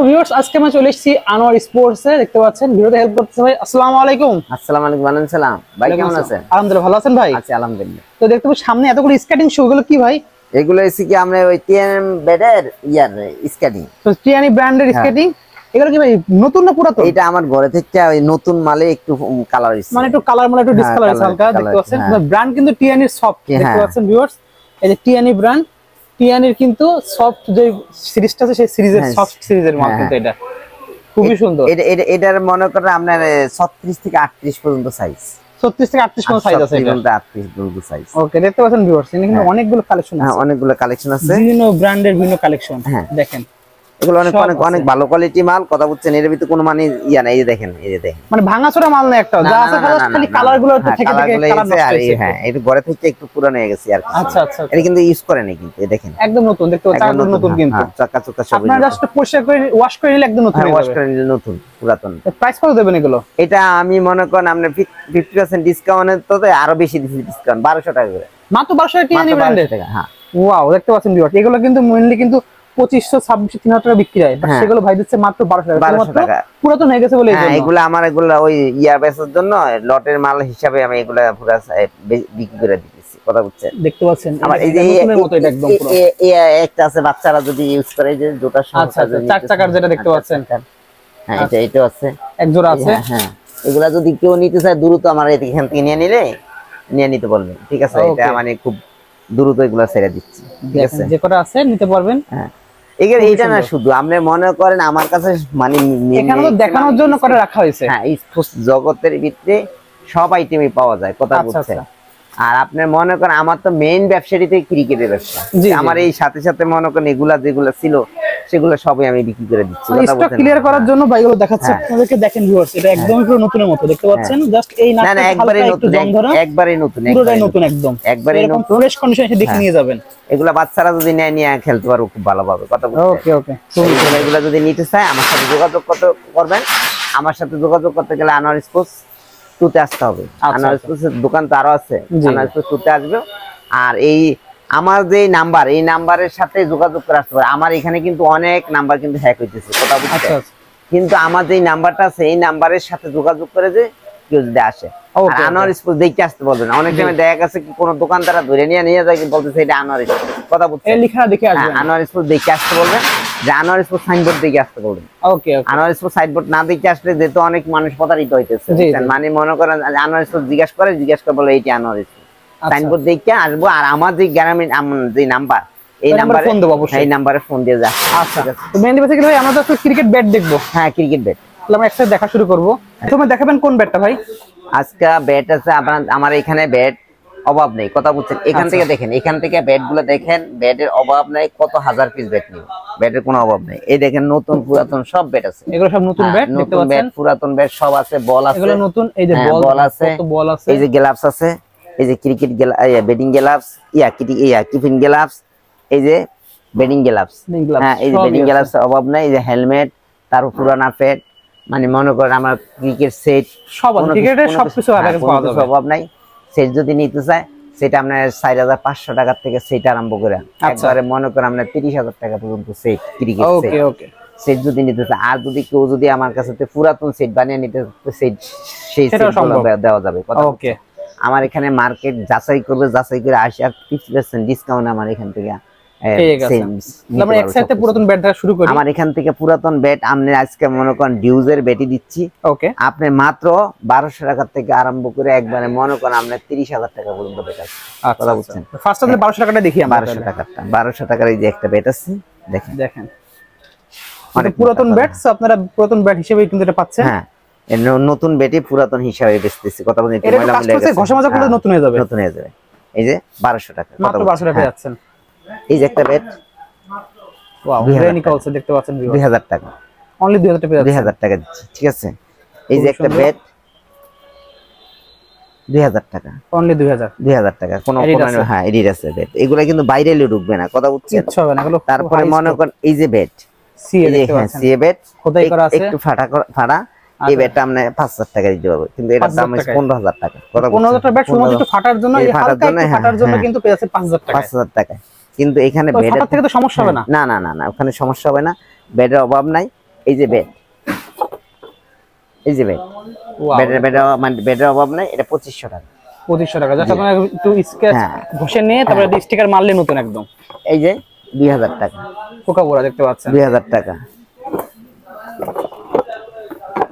Viewers আজকে আমি চলে এসেছি আনোয়ার স্পোর্টসে। দেখতে পাচ্ছেন ভিডিওতে হেল্প করতেছে ভাই। আসসালামু আলাইকুম। আসসালামু আলাইকুম। ওয়ালাইকুম সালাম। ভাই কেমন আছেন? আলহামদুলিল্লাহ, ভালো আছেন ভাই? আছি আলহামদুলিল্লাহ। তো দেখতে পাচ্ছি সামনে এতগুলো স্কেটিং শু, গুলো কি ভাই? এগুলো হচ্ছে কি আমরা ওই টিএনএম ব্যাটের স্কেটিং। তো টিয়ানি ব্র্যান্ডের স্কেটিং, এগুলো কি ভাই নতুন না পুরাতন? এটা আমার ঘরে থেকে ওই নতুন মালে একটু কালার হইছে, মানে একটু কালার মানে একটু ডিসকালার হইছে হালকা। দেখতে পাচ্ছেন ব্র্যান্ড কিন্তু টিয়ানি সফট। দেখতে পাচ্ছেন ভিউয়ার্স, এই যে টিয়ানি ব্র্যান্ড, টিয়ানির কিন্তু সফট যে সিরিজটা আছে সেই সিরিজের সফট সিরিজের মাল কিন্তু এটা খুবই সুন্দর। এটার মনে করেন আপনার 36 থেকে 38 পর্যন্ত সাইজ। 36 থেকে 38 পর্যন্ত সাইজ আছে এটা। 38 পর্যন্ত সাইজ। ওকে, দেখতে পাচ্ছেন ভিউয়ার্স, এখানে কিন্তু অনেকগুলো কালেকশন আছে। হ্যাঁ, অনেকগুলো কালেকশন আছে, বিভিন্ন ব্র্যান্ডের বিভিন্ন কালেকশন। দেখেন এগুলো অনেক অনেক অনেক ভালো কোয়ালিটি মাল। কথা বুঝছেন, এর ভিতরে কোনো মানে ইয়া নাই। এই যে দেখেন, এই যে দেখেন, মানে ভাঙাচোরা মাল না একটা, যা আছে খালি কালার গুলো একটু থেকে থেকে কালার নষ্ট হয়েছে। হ্যাঁ, এটা ঘরে থেকে একটু পুরানো হয়ে গেছে আর কি। আচ্ছা আচ্ছা, এটা কিন্তু ইউজ করে নাই কিন্তু। এই দেখেন একদম নতুন। দেখতে পাচ্ছেন একদম নতুন কিন্তু চাকা চোকা সব আপনারা জাস্ট পরিষ্কার করে ওয়াশ করে নিলে একদম নতুন হয়ে যাবে। ওয়াশ করে নিলে নতুন পুরাতন। প্রাইস কত দেবেন এগুলো? এটা আমি মনে করেন আপনি 50% ডিসকাউন্টের তো আরো বেশি দিছি ডিসকাউন্ট 1200 টাকা করে। মাত্র 1200 টাকা টিয়ানি ব্র্যান্ডের। হ্যাঁ, ওয়াও, দেখতে পাচ্ছেন ভিউয়ার্স, এগুলো কিন্তু মেইনলি কিন্তু 2500 2600 3000 টাকা বিক্রি হয়, বাট সেগুলো ভাই দিচ্ছে মাত্র 1200 টাকা। পুরাতন হয়ে গেছে বলে এই জন্য এগুলো আমার এগুলো ওই বেচার জন্য লটের মাল হিসাবে আমি এগুলো পুরো বিক্রি করে দিতেছি। কথা বুঝছেন? দেখতে পাচ্ছেন আবার এই যে নতুনের মতো এটা একদম পুরো একটা আছে বাচ্চারা যদি ইউজ করে, যে জোটা সমস্যা আছে চার চাকার যেটা দেখতে পাচ্ছেন। হ্যাঁ, এটা আছে, এক জোড়া আছে। হ্যাঁ, এগুলা যদি কেউ নিতে চায় দ্রুত আমার এখান থেকে নিয়ে নিতে বলবেন। ঠিক আছে, এটা মানে খুব দ্রুত এগুলা ছেড়ে দিচ্ছি। ঠিক আছে, যে কটা আছে নিতে পারবেন। হ্যাঁ, এইটা না শুধু আপনি মনে করেন আমার কাছে মানে এখানে তো দেখানোর জন্য করে রাখা হয়েছে। হ্যাঁ, এই জগতের ভিতরে সব আইটেমই পাওয়া যায়। কথা বুঝছেন? আর আপনি মনে করেন আমার তো মেইন ব্যবসাটিতে ক্রিকেটের ব্যবসা। আমার এই সাথে সাথে মনে করেন এগুলা যেগুলো ছিল সেগুলো সবই আমি বিক্রি করে দিচ্ছি। স্টক ক্লিয়ার করার জন্য ভাইগুলো দেখাচ্ছে আপনাদেরকে। দেখেন ভিউয়ার্স, এটা একদমই পুরো নতুনের মতো দেখতে পাচ্ছেন। জাস্ট এই নাটটা একবারে নতুন, একবারে নতুন, পুরোটাই নতুন, একদম একবারে নতুন ফ্রেশ কন্ডিশনে এসে দেখে নিয়ে যাবেন। এগুলা বাচ্চারা যদি নিয়ে খেলতে পারবে খুব ভালো পাবে। কথা বুঝছেন? ওকে ওকে, এগুলা যদি নিতে চায় আমার সাথে যোগাযোগ করবেন। আমার সাথে যোগাযোগ করতে গেলে আনোয়ার স্পোর্টস 2 তে আসতে হবে। আনোয়ার স্পোর্টসের দোকান তো আরো আছে, আনোয়ার স্পোর্টস 2 তে আসবে। আর এই আমার যে নাম্বার, এই নাম্বারের সাথে যোগাযোগ করে আসতে পারে। আমার এখানে কিন্তু অনেক নাম্বার কিন্তু হ্যাক হইতেছে। কথা বুঝছেন? কিন্তু আমার যে নাম্বারটা আছে এই নাম্বারের সাথে যোগাযোগ করে যে কেউ যদি আসে, আনোয়ার স্পোর্টস দেখতে আসতে বলবেন। অনেক সময় দেখা গেছে কি কোন দোকানদারা ধরে নিয়ে যায় কি বলতেছে এটা আনোয়ার স্পোর্টস। কথা বুঝছেন? এই লেখা দেখে আসবেন, আনোয়ার স্পোর্টস দেখতে আসতে বলবেন। যে আনোয়ার স্পোর্টস সাইনবোর্ড দেখে আসতে বলবেন। ওকে ওকে, আনোয়ার স্পোর্টস সাইনবোর্ড না দেখে আসলে যেহেতু অনেক মানুষ প্রতারিত হইতেছে। মানে মনে করেন আনোয়ার স্পোর্টস জিজ্ঞেস করে বলে এইটা আনোয়ার স্পোর্টস। সাইনবোর্ড দেখে আসবো। আর আমার যে গ্রামীণ যে নাম্বার, এই নাম্বারে ফোন দেব, অবশ্যই এই নাম্বারে ফোন দিয়ে যা। আচ্ছা, তো মেইনলি বেসিক্যালি ভাই আমরা তো ক্রিকেট ব্যাট দেখবো। হ্যাঁ, ক্রিকেট ব্যাট আমরা একসাথে দেখা শুরু করব। প্রথমে দেখাবেন কোন ব্যাটটা ভাই? আজকে ব্যাট আছে আমার এখানে ব্যাট অভাব নেই। কথা বুঝছেন? এখান থেকে দেখেন, এখান থেকে ব্যাট গুলো দেখেন, ব্যাটের অভাব নাই। কত হাজার পিস ব্যাট নিব, ব্যাটের কোনো অভাব নেই। এই দেখেন নতুন পুরাতন সব ব্যাট আছে। এগুলো সব নতুন ব্যাট, নতুন ব্যাট পুরাতন ব্যাট সব আছে। বল আছে, এগুলো নতুন। এই যে বল আছে, বল আছে। এই যে গ্লাভস আছে, এই যে cricket batting gloves, keeping gloves, এই যে ব্যাটিং গ্লাভস। হ্যাঁ, এই যে ব্যাটিং গ্লাভস অভাব নাই। এই যে হেলমেট, তার পুরানা প্যাড, মানে মনে করেন আমার ক্রিকেট সেট সব আছে। ক্রিকেটের সবকিছু পাওয়া যাবে, অভাব নাই। সেট যদি নিতে চায় সেটা আপনার 4500 টাকা থেকে সেট আরম্ভ করে একবারে মনে করেন আপনার 30,000 টাকা পর্যন্ত সেট ক্রিকেট সেট। ওকে ওকে, সেট যদি নিতে চায়। আর যদি কেউ যদি আমার কাছে পুরাতন সেট বানিয়ে নিতে সেট, সেই সেটগুলো দেওয়া যাবে। ওকে, আমার এখানে মার্কেট যাচাই করবে, যাচাই করে 80 আর 50% ডিসকাউন্ট আমার এখান থেকে আমার এখান থেকে পুরাতন ব্যাট আপনি আজকে মনে করেন ডিউজের ব্যাটই দিচ্ছি। ওকে, আপনি মাত্র 1200 টাকা থেকে আরম্ভ করে একবারে মনে করেন আপনার 30,000 টাকা পর্যন্ত ব্যাট আছে। কথা বুঝছেন? ফার্স্ট আপনি 1200 টাকাটা দেখি। 1200 টাকাটা, 1200 টাকার এই যে একটা ব্যাট আছে, দেখেন দেখেন মানে পুরাতন ব্যাট। আপনারা পুরাতন ব্যাট হিসেবে কিন্তু এটা পাচ্ছেন। হ্যাঁ, নতুন ব্যাটই পুরাতন হিসাবে বেচতেছি। কথা বলতে ঘষা মাজা করলে নতুন হয়ে যাবে, নতুন হয়ে যাবে। এই যে 1200 টাকা, মাত্র 1200 টাকা যাচ্ছেন। এই যে একটা ব্যাট, ওয়াও, ভেরিনিকলস দেখতে পাচ্ছেন 2000 টাকা, অনলি 2000 টাকা, 2000 টাকা দিচ্ছি। ঠিক আছে, এই যে একটা ব্যাট 2000 টাকা, অনলি 2000 টাকা। কোন হ্যাঁ, এডিট আছে ব্যাট। এগুলা কিন্তু বাইরে ঢুকবে না। কথা বুঝছেন? কিচ্ছু হবে না এগুলো। তারপরে মনে করেন এই যে ব্যাট সিএ দেখতে পাচ্ছেন, সিএ ব্যাট খোদাই করা আছে, একটু ফাটা। এই ব্যাটটা আপনি 5000 টাকা দিতে পারবেন, কিন্তু এটার দাম 15000 টাকা। কথা 15000 টাকা ব্যাট শুধুমাত্র একটু ফাটার জন্য, এই হালকা একটু ফাটার জন্য কিন্তু পেয়েছে 5000 টাকা। 5000 টাকা, কিন্তু এখানে ব্যাটের থেকে তো সমস্যা হবে না। না না না না, ওখানে সমস্যা হবে না। ব্যাটের অভাব নাই। এই যে বেড, এই যে বেড, বেডের অভাব নাই। এটা 2500 টাকা। 2500 টাকা। যাতে আপনারা একটু স্কেচ ঘষে নিয়ে তারপরে স্টিকার মারলে নতুন একদম। এই যে 2000 টাকা। কোকাকোলা দেখতে পাচ্ছেন 2000 টাকা।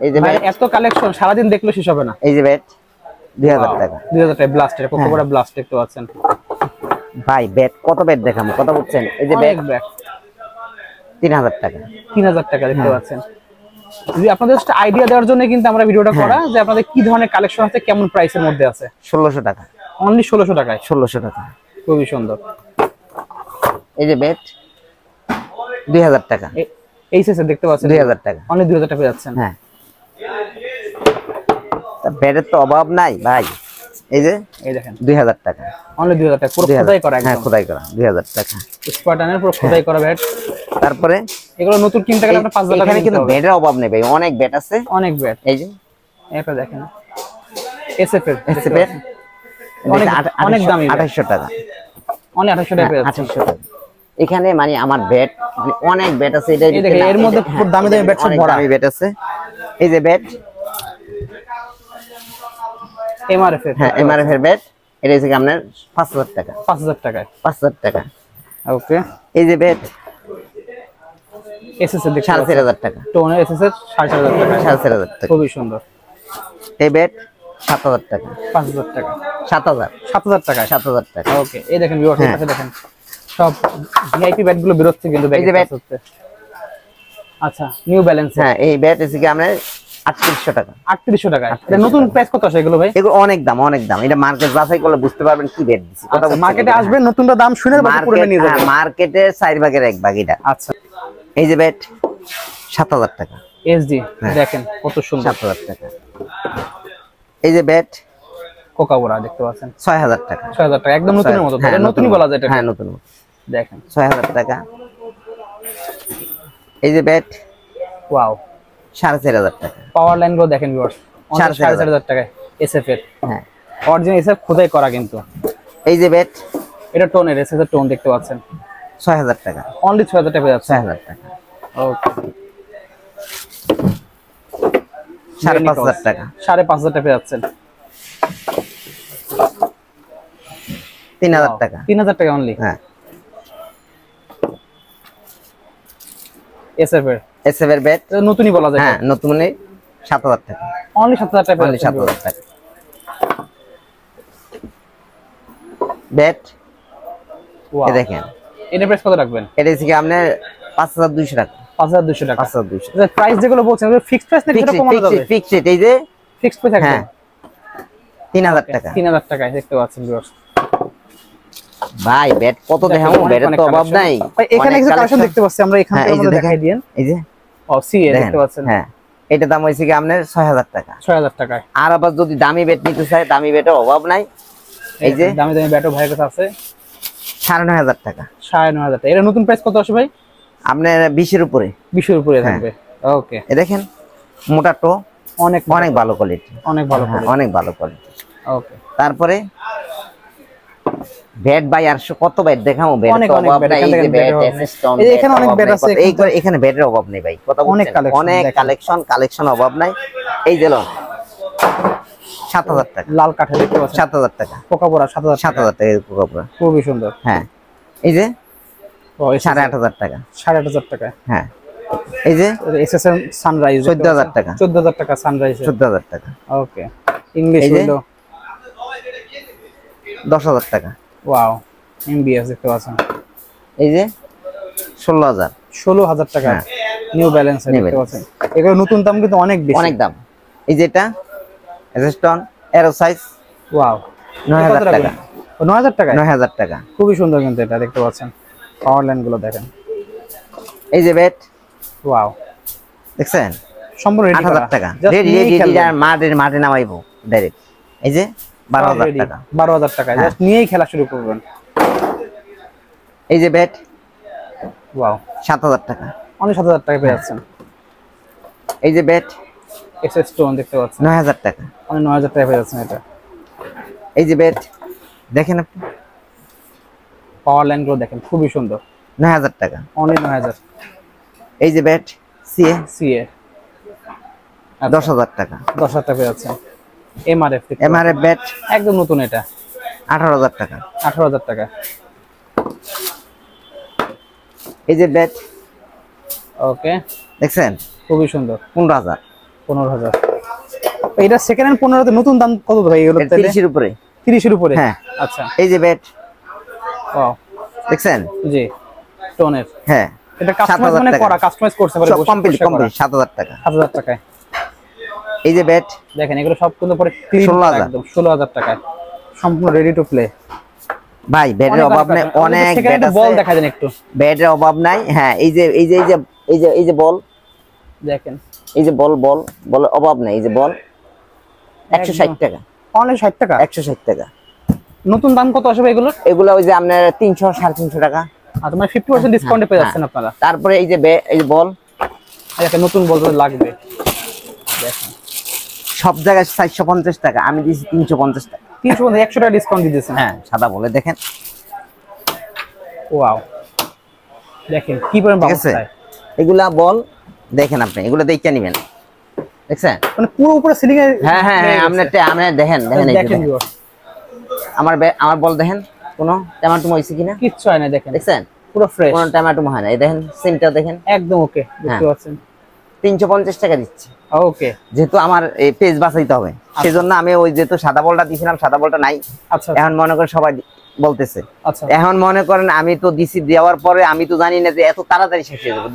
এই যে ভাই এত কালেকশন সারাদিন দেখলে শেষ হবে না। এই যে বেড 2000 টাকা। 2000 টাকা ব্লাস্টার, কোকাকোলা ব্লাস্ট দেখতে পাচ্ছেন ভাই। বেড কত বেড দেখাবো, কত বুঝছেন? এই যে বেড 3000 টাকা। 3000 টাকা দেখতে পাচ্ছেন। যদি আপনাদের একটা আইডিয়া দেওয়ার জন্য কিন্তু আমরা ভিডিওটা করা, যে আপনাদের কি ধরনের কালেকশন আছে, কেমন প্রাইসের মধ্যে আছে। 1600 টাকা। অনলি 1600 টাকায়। 1600 টাকা। খুবই সুন্দর। এই যে বেড 2000 টাকা। এই সাইজে দেখতে পাচ্ছেন 2000 টাকা। অনলি 2000 টাকা পেয়ে যাচ্ছেন। হ্যাঁ, বেডের তো অভাব নাই ভাই। এই যে এই দেখেন 2000 টাকা। অনলি 2000 টাকা, পুরো খোদাই করা একদম। হ্যাঁ, খোদাই করা 2000 টাকা। স্পার্টানের পুরো খোদাই করা বেড। তারপরে এগুলো নতুন কিনতে গেলে আপনার 5000 টাকা। এখানে কিন্তু বেডের অভাব নেই ভাই, অনেক বেড আছে, অনেক বেড। এই যে এটা দেখেন এসএফ এর, অনেক অনেক দামি 2800 টাকা। অনলি 2800 টাকা পেয়ে যাচ্ছেন। 2800 টাকা। এখানে মানে আমার বেড অনেক বেড আছে। এটা এই দেখেন এর মধ্যে খুব দামি দামি বেড সব ভরা। দামি বেড আছে। এই যে বেড এমআরএফ এর। হ্যাঁ, এমআরএফ এর বেড। এটা হচ্ছে আপনার 5000 টাকা। 5000 টাকায়। 5000 টাকা। ওকে। এই যে বেড এসএস এর দেখতে 4500 টাকা। টোনের এসএস এর 4500 টাকা। 4500 টাকা। খুবই সুন্দর। এই বেড 7000 টাকা। 5000 টাকা। 7000 টাকায়। 7000 টাকা। ওকে। এই দেখেন ভিউয়ার্স, এর পাশে দেখেন সব ভিআইপি ব্যাট গুলো বের হচ্ছে কিন্তু এই যে ব্যাট হচ্ছে। আচ্ছা, নিউ ব্যালেন্স। হ্যাঁ, এই ব্যাট এসে কি আমরা 3800 টাকা। 3800 টাকা। এটা নতুন প্রাইস কত আছে এগুলো ভাই? এগুলো অনেক দাম, অনেক দাম। এটা মার্কেট যাচাই করলে বুঝতে পারবেন কি ব্যাট দিছি। কথা মার্কেটে আসবেন, নতুনটা দাম শুনে বাকি পুরনো নিয়ে যাবেন। মার্কেটে 4 ভাগের 1 ভাগ এটা। আচ্ছা। এই যে ব্যাট 7000 টাকা। এসডি দেখেন কত সুন্দর। 7000 টাকা। এই যে ব্যাট কোকাকোলা দেখতে পাচ্ছেন 6000 টাকা। 6000 টাকা একদম নতুনের মতো। এটা নতুনই বলা যায় এটা। হ্যাঁ, নতুন। দেখেন 6000 টাকা। এই যে ব্যাট ওয়াও 4500 টাকা। পাওয়ার লাইন গুলো দেখেন ভিউয়ার্স, 4500 টাকায় এসএফ এর। হ্যাঁ, অরিজিনাল এসএফ খোদাই করা কিন্তু। এই যে ব্যাট এটা টোনের এসএফ এর টোন দেখতে পাচ্ছেন 6000 টাকা। অনলি 6000 টাকা পেয়ে যাচ্ছে। 6000 টাকা। ওকে। 5500 টাকা। 5500 টাকা পেয়ে যাচ্ছেন। 3000 টাকা। 3000 টাকা অনলি। হ্যাঁ, এসএফ এর। এসএফ এর ব্যাট নতুনই বলা যায়। হ্যাঁ, নতুনই 7000 টাকা। অনলি 7000 টাকা অনলি 7000 টাকা। ব্যাট এই দেখেন, এটা প্রাইস কত রাখবেন? এটা থেকে আপনি 5200 টাকা। 5200 টাকা। 5200। আচ্ছা, প্রাইস যেগুলো বলছেন ওগুলো ফিক্সড প্রাইস নাকি এটা কমানো যাবে? ফিক্সড। এই যে ফিক্সড প্রাইস থাকবে। হ্যাঁ, 3000 টাকা। 3000 টাকায় দেখতে পাচ্ছেন ভিউয়ার্স। ভাই ব্যাট কত দেখাবো, ব্যাটের তো অভাব নাই। ভাই এখানে কিছু কালেকশন দেখতে পাচ্ছি আমরা, এখান থেকে আমাদের দেখাই দিয়েন। এই যে ও সি এ দেখতে পাচ্ছেন। হ্যাঁ, এটা দাম হইছে কি আপনার 6000 টাকা। 6000 টাকায়। আর আবার যদি দামি ব্যাট নিতে চাই, দামি ব্যাটের অভাব নাই। এই যে দামি দামি ব্যাটও ভাইয়ের কাছে আছে 9500 টাকা। 9500 টাকা। এটা নতুন প্রাইস কত আসে ভাই? আপনার 20 এর উপরে। 20 এর উপরে থাকবে। ওকে। এই দেখেন মোটা টো, অনেক অনেক ভালো কোয়ালিটি। অনেক ভালো কোয়ালিটি। অনেক ভালো কোয়ালিটি। ওকে। তারপরে ব্যাট বাই আর কত ব্যাট দেখাবো, ব্যাট অনেক তো অনেক অভাব ব্যাট। নাই। এই যে ব্যাট এসস্টন, এই এখানে অনেক ব্যাট আছে। এখানে ব্যাটের অভাব নেই ভাই। কথা অনেক বলছেন, অনেক কালেকশন অভাব নাই। এই যে 7000 টাকা। লাল কাঠে দেখতে পাচ্ছেন 7000 টাকা। কোকাকোলা 7000 টাকা। 7000 টাকা কোকাকোলা। খুবই সুন্দর। হ্যাঁ, এই যে ও 8500 টাকা। 8500 টাকা। হ্যাঁ, এই যে এসএস এর সানরাইজ 14000 টাকা। 14000 টাকা সানরাইজ। 14000 টাকা। ওকে। ইংলিশ হলো 10000 টাকা। ওয়াও, এমবিএস দেখতে পাচ্ছেন। এই যে 16000। 16000 টাকা নিউ ব্যালেন্স দেখতে পাচ্ছেন। এগুলো নতুন দাম কিন্তু অনেক বেশি, অনেক দাম। এই যে এটা এসস্টন এরো সাইজ। ওয়াও, 9000 টাকা। 9000 টাকা। 9000 টাকা। খুবই সুন্দর কিন্তু এটা দেখতে পাচ্ছেন। পাওয়ার লাইন গুলো দেখেন। এই যে ব্যাট ওয়াও, দেখছেন সম্পূর্ণ রেডি 8000 টাকা। রেডি আর মাঠে নামাইবো ডাইরেক্ট। এই যে 12000 টাকা। 12000 টাকা জাস্ট নিয়েই খেলা শুরু করবেন। এই যে ব্যাট ওয়াও, 7000 টাকা। অনেক 7000 টাকা পেয়ে যাচ্ছেন। এই যে ব্যাট এসএস স্টোন দেখতে পাচ্ছেন 9000 টাকা। অনেক 9000 টাকা পেয়ে যাচ্ছেন এটা। এই যে ব্যাট দেখেন আপনি, পাওয়ার লাইন গুলো দেখেন খুবই সুন্দর। 9000 টাকা। অনেক 9000। এই যে ব্যাট সিএ সিএ 10,000 টাকা। 10,000 টাকা আছে। এমআরএফ ব্যাট একদম নতুন, এটা 18,000 টাকা। 18,000 টাকা। এই যে ব্যাট, ওকে, দেখছেন খুবই সুন্দর, 15,000। 15,000। এটা সেকেন্ড হ্যান্ড 15 তে, নতুন দাম কত ভাই এগুলো? 30 এর উপরে। 30 এর উপরে, হ্যাঁ। আচ্ছা, এই যে ব্যাট, ও দেখছেন? জি, টোনের। হ্যাঁ, এটা কাস্টমাইজ মানে করা, কাস্টমাইজ করতে পারে, সব কমপ্লিট 7,000 টাকা। 7,000 টাকায়। এই যে ব্যাট, দেখেন এগুলো সব কিন্তু পরে ক্লিন, 16,000। একদম 16,000 টাকায় সম্পূর্ণ রেডি টু প্লে। ভাই ব্যাটের অভাব নাই, অনেক ব্যাট আছে। বল দেখা দেন একটু, ব্যাটের অভাব নাই। হ্যাঁ, এই যে বল দেখেন, এই যে বলের অভাব নাই। এই যে বল 160 টাকা, অনলি 60 টাকা। 160 টাকা। নতুন দাম কত আসবে এগুলো? এগুলো ওই যে আপনার 300 350 টাকা। আর তোমার 50% ডিসকাউন্টে পেয়ে যাচ্ছেন আপনারা। তারপরে এই যে বল, একটা নতুন বল লাগবে, দেখেন সব জায়গায় 450 টাকা, আমি দিয়েছি 350 টাকা। 350, 100 টাকা ডিসকাউন্ট দিতেছেন। হ্যাঁ, সাদা বলে দেখেন। ওয়াও, দেখেন কি পরিমাণ বাউন্স হয়। এগুলা বল দেখেন, আপনি এগুলো দেখে নেবেন, দেখছেন? মানে পুরো উপরে সিলিং এ। হ্যাঁ, আপনি দেখেন আমার বল দেখেন, কোনো টমেটো হইছে কিনা? কিচ্ছু হয় না, দেখেন, দেখছেন? পুরো ফ্রেশ, কোনো টমেটো হয় না। এই দেখেন সিমটা দেখেন, একদম ওকে, দেখতে পাচ্ছেন। 350 টাকা দিচ্ছি। ওকে, যেহেতু আমার এই পেজ বাঁচাইতে হবে, সেজন্য আমি ওই যেহেতু সাদা বলটা দিয়েছিলাম, সাদা বলটা নাই। আচ্ছা, এখন মনে করেন সবাই বলতেছে, আচ্ছা, এখন মনে করেন আমি তো দিছি, দেওয়ার পরে আমি তো জানি না যে এত তাড়াতাড়ি শেষ হয়ে যাবে।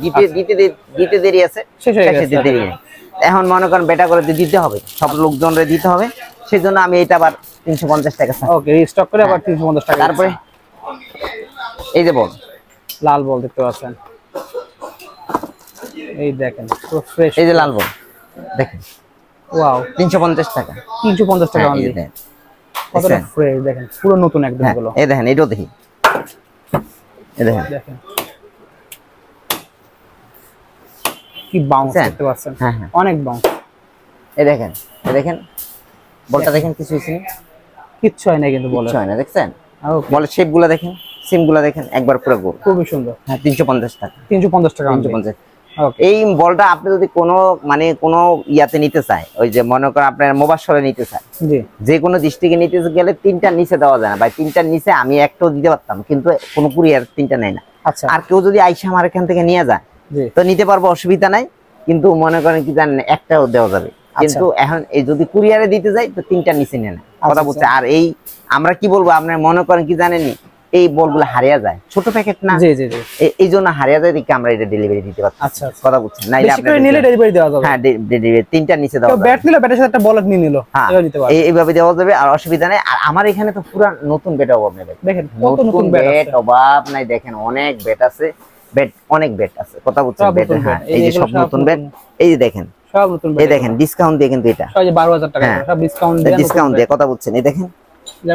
দিতে দেরি আছে, শেষ হয়ে গেছে, দেরি নেই। এখন মনে করেন বেটা করে দিতে হবে, সব লোকজনরে দিতে হবে, সেজন্য আমি এটা আবার 350 টাকা। ওকে, রিস্টক করে আবার 350 টাকা। তারপরে এই যে বল, লাল বল দেখতে পাচ্ছেন, এই দেখেন পুরো ফ্রেশ। এই যে লাল বল দেখেন, ওয়াও, 350 টাকা। 350 টাকা অনলি। কতটা ফ্রেশ দেখেন, পুরো নতুন একদম গুলো। এই দেখেন, এটাও দেখি, এই দেখেন কি বাউন্স দেখতে পাচ্ছেন। হ্যাঁ, অনেক বাউন্স। এই দেখেন বলটা দেখেন, কিছু হইছে না, কিচ্ছু হয় না কিন্তু বলে, কিছু হয় না, দেখছেন? বলের শেপগুলো দেখেন, সিমগুলো দেখেন, একবার পুরো গোল, খুবই সুন্দর। হ্যাঁ, 350 টাকা। 350 টাকা, 350। এই বলটা আপনি যদি কোনো ইয়াতে নিতে চায়, ওই যে মনে করেন আপনার মোবাসরে নিতে চায়, যে কোনো ডিস্ট্রিক্টে নিতে গেলে 3টার নিচে দেওয়া যায় না ভাই। 3টার নিচে আমি একটাও দিতে পারতাম, কিন্তু কোনো কুরিয়ার 3টা নেয় না। আচ্ছা, আর কেউ যদি আইসা আমার এখান থেকে নিয়ে যায় তো নিতে পারবো, অসুবিধা নাই। কিন্তু মনে করেন কি জানেন, একটাও দেওয়া যাবে, কিন্তু এখন এই যদি কুরিয়ারে দিতে যাই তো 3টার নিচে নেয় না, কথা বলছে। আর এই আমরা কি বলবো, আপনার মনে করেন কি জানেননি, এই বলগুলো হারিয়ে যায়, ছোট প্যাকেট না, এই জন্য হারিয়ে যায়, দেখি আমরা এটা ডেলিভারি দিতে পারছি। আচ্ছা, কথা বুঝছেন? না নিলে ডেলিভারি দেওয়া যাবে। হ্যাঁ, ডেলিভারি 3টার নিচে দেওয়া যাবে। ব্যাট নিলে ব্যাটের সাথে একটা বল নিয়ে নিলো, এইভাবে দেওয়া যাবে, আর অসুবিধা নাই। আর আমার এখানে তো পুরো নতুন ব্যাট অভাব নেই, দেখেন নতুন ব্যাট অভাব নাই। দেখেন অনেক ব্যাট আছে, অনেক ব্যাট আছে, কথা বুঝছেন? হ্যাঁ, এই যে সব নতুন ব্যাট, এই যে দেখেন সব নতুন ব্যাট, এই দেখেন ডিসকাউন্ট দিয়ে, কিন্তু এটা 12,000 টাকা সব ডিসকাউন্ট দিয়ে, কথা বুঝছেন? এই দেখেন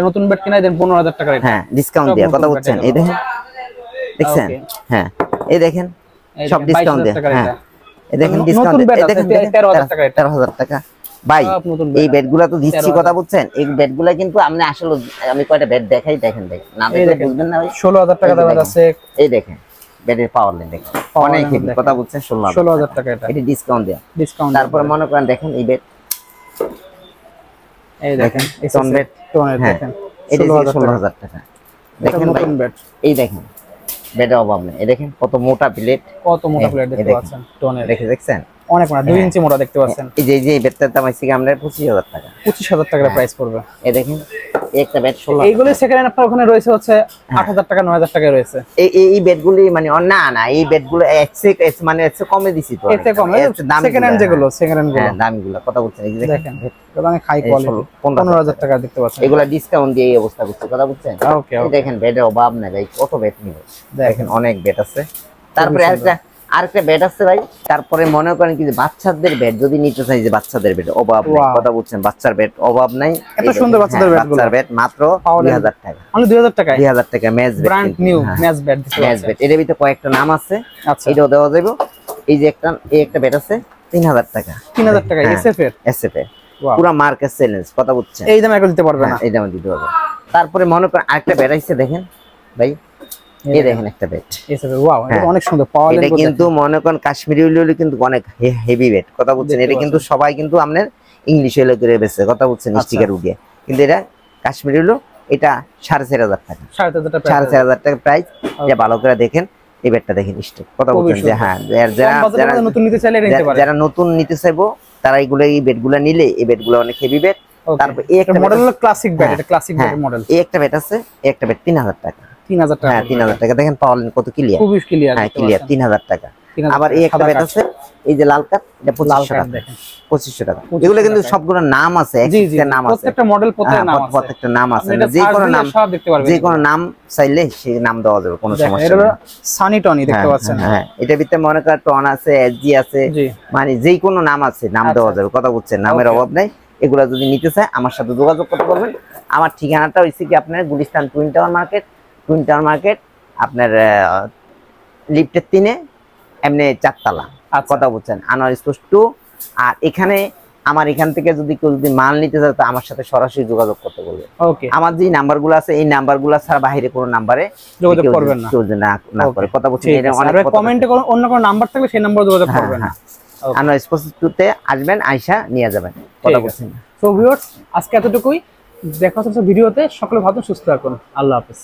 নতুন ব্যাট কিনাই দেন 15,000 টাকা, হ্যাঁ, ডিসকাউন্ট দিয়ে, কথা বুঝছেন? এই দেখেন, দেখছেন? হ্যাঁ, এই দেখেন সব ডিসকাউন্ট দিয়ে। হ্যাঁ, এই দেখেন ডিসকাউন্ট, এই দেখেন 13,000 টাকা। ভাই এই ব্যাটগুলা তো দিচ্ছি, কথা বুঝছেন? এই ব্যাটগুলা কিন্তু আসলে আমি কয়টা ব্যাট দেখাই, দেখেন না দেখলে বুঝবেন না ভাই। 16,000 টাকা দাম আছে। এই দেখেন ব্যাটের পাওয়ার লাইন দেখেন, অনেক হেভি, কথা বুঝছেন? 16,000 টাকা এটা ডিসকাউন্ট দেয়া। তারপরে মনে করেন দেখেন এই ব্যাট, এই দেখেন টোন ব্যাট, দেখেন এটা 16,000 টাকা। দেখেন নতুন ব্যাট, এই দেখেন ব্যাটের অভাব নেই। এই দেখেন কত মোটা প্লেট, দেখতে পাচ্ছেন টোনের, দেখছেন? অনেক মোটা, 2 ইঞ্চি মোটা দেখতে পাচ্ছেন। এই যে এই ব্যাটটার দাম আছে আমরা 25,000 টাকা। 25,000 টাকা প্রাইস পড়বে। এই দেখেন একটা ব্যাট 16। এইগুলো সেকেন্ড হ্যান্ড আপনার ওখানে রয়েছে হচ্ছে 8,000 টাকা 9,000 টাকায় রয়েছে। এই ব্যাটগুলি মানে না এই ব্যাটগুলো মানে কমে দিছি তো, এতে কমে সেকেন্ড হ্যান্ড যেগুলো, সেকেন্ড হ্যান্ড গুলো দামিগুলো, কথা বলছেন? এই যে দেখেন আমি হাই কোয়ালিটি 15,000 টাকা দেখতে পাচ্ছেন। এগুলা ডিসকাউন্ট দিয়ে এই অবস্থা করছে, কথা বুঝছেন? ওকে, দেখেন ব্যাটের অভাব নাই ভাই, কত ব্যাট নিবে, দেখেন অনেক ব্যাট আছে। তারপরে আরেকটা ব্যাট আছে ভাই। তারপরে মনে করেন কি যে বাচ্চাদের ব্যাট যদি নিতে চাই, যে বাচ্চাদের ব্যাট অভাব নাই, কথা বুঝছেন? বাচ্চার ব্যাট অভাব নাই, এত সুন্দর বাচ্চাদের ব্যাটগুলো। বাচ্চার ব্যাট মাত্র 2,000 টাকা, মানে 2,000 টাকা, 2,000 টাকা match bat, brand new match bat, match bat. এর ভিতরে কয়েকটা নাম আছে, আচ্ছা, এটাও দেওয়া যাবে। এই যে একটা ব্যাট আছে 3,000 টাকা, 3,000 টাকা এসএফ এর পুরো মার্কেট চ্যালেঞ্জ, কথা বুঝছেন? এই দামে দিতে পারবে না, এই দামে দিতে পারবে। তারপরে মনে করেন আরেকটা ব্যাট আছে, দেখেন ভাই এই দেখেন একটা বেড এসবে ওয়াও এটা অনেক সুন্দর পাওয়ার এটা কিন্তু মনে করেন কাশ্মীরি উল হলে কিন্তু অনেক হেভি বেড কথা বলছেন এটা কিন্তু সবাই কিন্তু আপনার ইংলিশ হলে করে বেচে কথা বলছেন স্টিকার উঠিয়ে কিন্তু এটা কাশ্মীরি উল এটা 4500 টাকা 4500 টাকা প্রাইস এটা ভালো করে দেখেন এই বেডটা দেখেন স্টক কথা বলছেন যে হ্যাঁ যারা নতুন নিতে চাইলে নিতে পারে যারা নতুন নিতে চাইবো তারা এইগুলো এই বেডগুলো নিলে এই বেডগুলো অনেক হেভি বেড তারপর এই একটা মডেল হলো ক্লাসিক বেড এটা ক্লাসিক বেড মডেল এই একটা বেড আছে এই একটা বেড 3000 টাকা 3000 টাকা হ্যাঁ 3000 টাকা দেখেন পাওয়ার কত ক্লিয়ার খুবই ক্লিয়ার হ্যাঁ ক্লিয়ার 3000 টাকা আবার এই একটা বেড আছে এই যে লাল কাট এটা 2500 টাকা দেখেন 2500 টাকা এগুলো কিন্তু সবগুলো নাম আছে একটা নাম আছে প্রত্যেকটা মডেল প্রত্যেকটা নাম আছে যে কোনো নাম সব দেখতে পারবেন যে কোনো নাম চাইলে সেই নাম দেওয়া যাবে কোনো সমস্যা নেই সানি টনি দেখতে পাচ্ছেন হ্যাঁ এটা ভিতরে মনে করেন টন আছে এসজি আছে মানে যে কোনো নাম আছে নাম দেওয়া যাবে কথা বলছেন নামের অভাব নাই এগুলা যদি নিতে চায় আমার সাথে যোগাযোগ করতে পারবেন আমার ঠিকানাটা হইছে কি আপনার গুলিস্তান টুইন টাওয়ার মার্কেট আপনার লিফটের 3 এমনি 4 তলা কথা বলছেন আনোয়ার স্পোর্টস 2 আর এখানে আমার এখান থেকে যদি কেউ যদি মাল নিতে চায় তো আমার সাথে সরাসরি যোগাযোগ করতে বলবে ওকে আমার যে নাম্বারগুলো আছে এই নাম্বারগুলো ছাড়া বাইরে কোনো নাম্বারে যোগাযোগ করবেন না না করে কথা বলছেন এটা অনেক কমেন্টে অন্য কোনো নাম্বার থাকলে সেই নাম্বারে যোগাযোগ করবেন না আনোয়ার স্পোর্টস 2 তে আসবেন আয়শা নিয়ে যাবেন কথা বলছেন সো ভিউয়ার্স আজকে এতটুকুই দেখা হচ্ছে ভিডিওতে সকলে ভালো সুস্থ থাকুন আল্লাহ হাফেজ